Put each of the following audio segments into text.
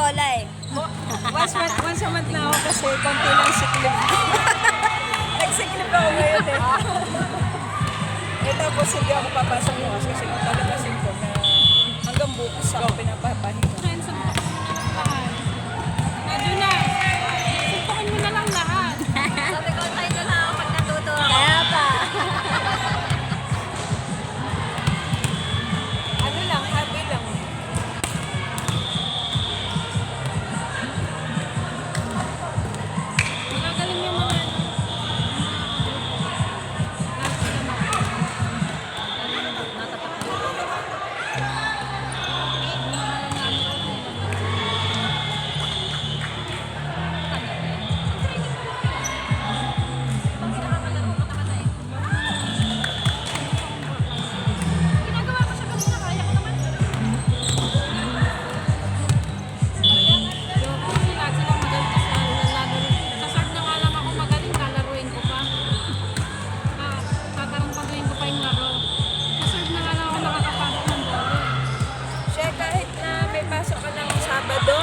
bola eh. Once a month na ako kasi konti lang siklib. Nagsiklib ako ngayon eh. Tapos hindi ako papasok bukas kasi magpalagasin ko na hanggang bukas ako pinapapahinga. Medyo na. Suntukin mo na lang lahat. Sabi ko, tayo na lang ako pag natuto ako. Kaya pa. Ano lang, happy lang. Magagaling yung mga ginagawa ko siya kanina, kaya ko naman. Lahat sila magaling sa lalaro. Sa serve na nga lang ako magaling, lalaruin ko pa. Tatarantaduhin ko pa yung laro. Sa serve na nga lang ako nakakapasok ng bola. Siya, kahit na may pasok ka ng Sabado,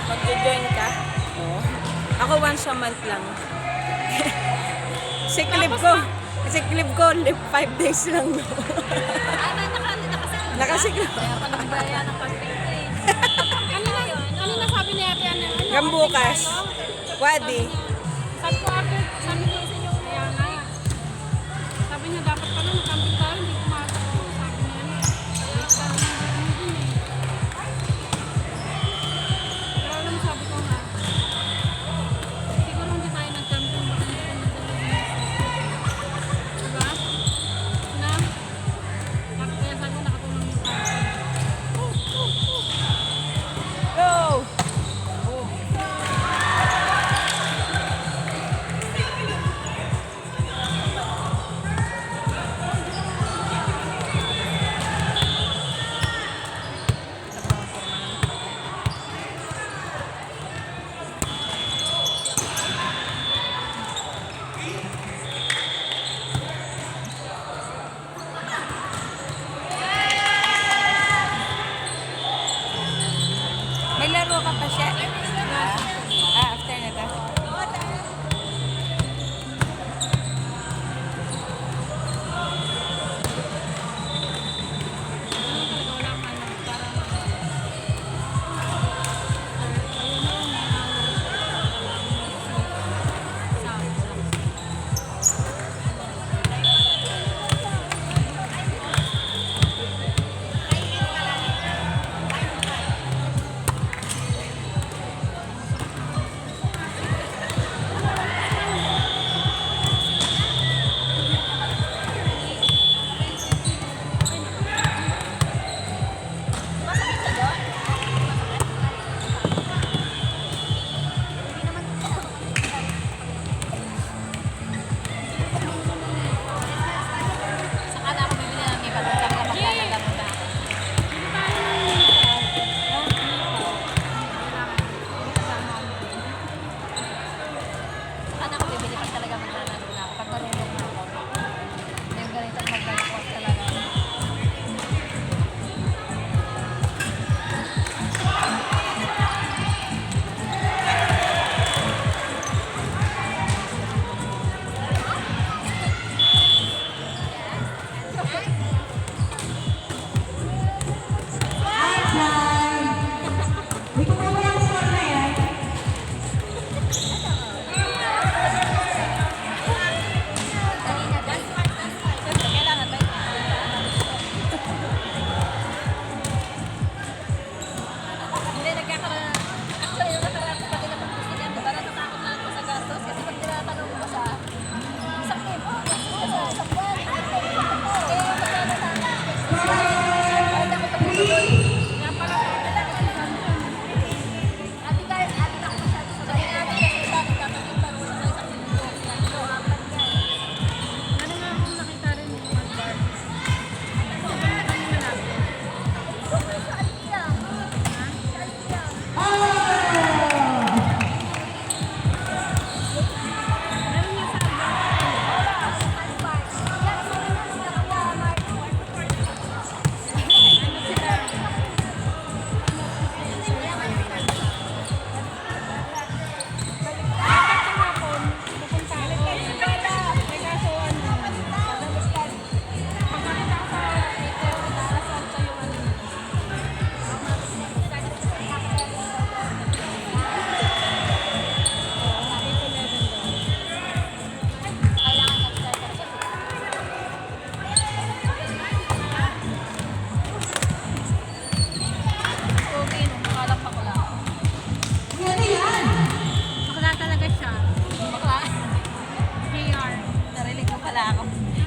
magjo-join ka. Ako once a month lang. Siklib ko. Siklib ko, 5 days lang. No? Nakasigla. Nakasiklib. Kaya pa nagbaya ng pagpinto eh. Kanina sabi ni Ate ano? Hanggang bukas. Wadi. Sabi ko Ate, sabi ko sa inyo, kaya nga. Sabi niya dapat pala nagkamping tayo, hindi pumasok ako. Sabi niya ano. Wait ka, hindi din eh. Pero alam mo, sabi ko nga, siguro hindi tayo nagkamping, baka hindi ko nadala yung diba? Na? Kaya sabi ko nakatulong yung camping. Go!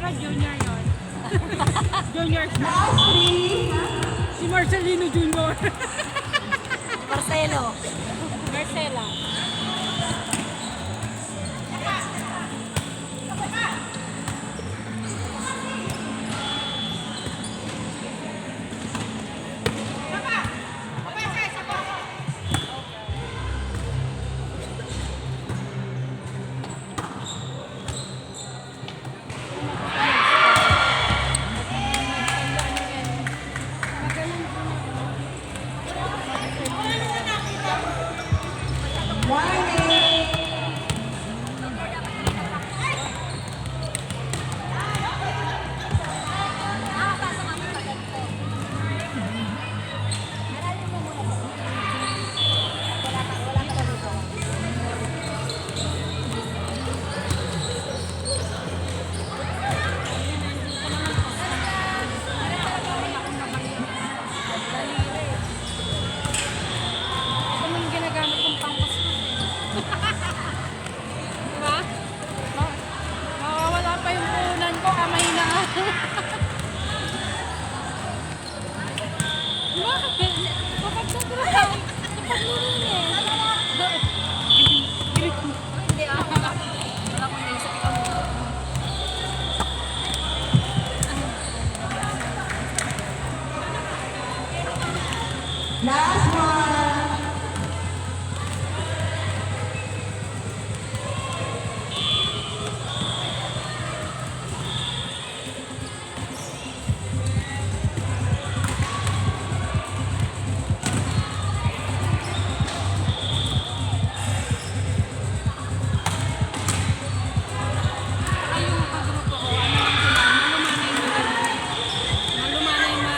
Diba junior yun? Junior siya. Si Marcelino Junior. Marcelo. Marcela. Ito mo yung ginagamit kong pangkuskus eh. Diba? Mawawala pa yung puhunan ko, kamay na. Diba? Kapag na diba? Kapag Hindi ako. Wala akong naisip ka mo. yung pagrupo ko, ano lang sila, malumanay ma.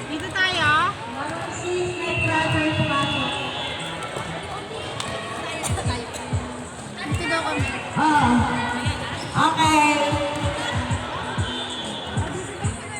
Dito tayo. Dito daw kami.